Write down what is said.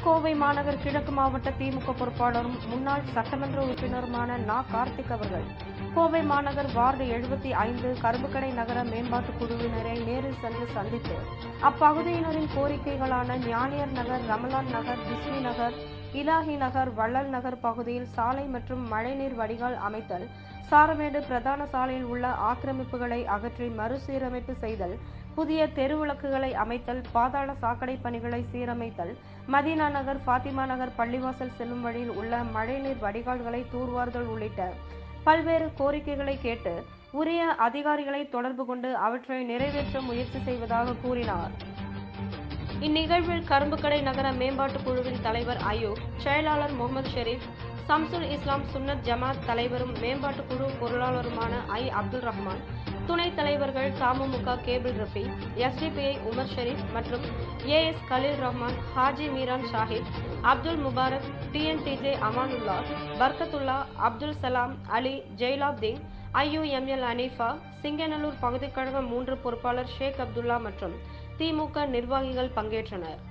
கோவை மாநகர் கிழக்கு மாவட்ட திமுக பொறுப்பாளரும் முன்னாள் சட்டமன்ற உறுப்பினருமான நா. கார்த்திக் அவர்கள் கோவை மாநகர் வார்டு 75 கரும்புக்கடை நகர மேம்பாட்டு குழுவினரை நேரில் சென்று சந்தித்து அப்பகுதியினரின் கோரிக்கைகளான ஞானியர் நகர், ரமலான் நகர், பிஸ்மி நகர், இலாஹி நகர், வள்ளல் நகர் பகுதியில் சாலை மற்றும் மழைநீர் வடிகால் அமைத்தல், சாரமேடு பிரதான சாலையில் உள்ள ஆக்கிரமிப்புகளை அகற்றி மறுசீரமைப்பு செய்தல், புதிய தெருவிளக்குகளை அமைத்தல், பாதாள சாக்கடை பணிகளை சீரமைத்தல், மதீனா நகர், ஃபாத்திமா நகர் பள்ளிவாசல் செல்லும் வழியில் உள்ள மழைநீர் வடிகால்களை தூர்வார்தல் உள்ளிட்ட பல்வேறு கோரிக்கைகளை கேட்டு உரிய அதிகாரிகளை தொடர்பு கொண்டு அவற்றை நிறைவேற்ற முயற்சி செய்வதாக கூறினார். இந்நிகழ்வில் கரும்புக்கடை நகர மேம்பாட்டு குழுவின் தலைவர் அயூப், செயலாளர் முகமது ஷெரீப், சம்சுல் இஸ்லாம் சுன்னத் ஜமாத் தலைவரும் மேம்பாட்டு குழு பொருளாளருமான அப்துல் ரஹ்மான், துணைத் தலைவர்கள் தமுமுக கேபிள் ரஃபி, எஸ்டிபிஐ உமர் ஷெரீப் மற்றும் AS Khalil Rahman, Haji Meeran Shahid, Abdul Mubarak, TNTJ Amanullah, Barkathullah, Abdul Salam, Ali, Jailabdeen, IUML Hanifa, Singanallur பகுதிக்கழக 3 பொறுப்பாளர் ஷேக் அப்துல்லா மற்றும் திமுக நிர்வாகிகள் பங்கேற்றனர்.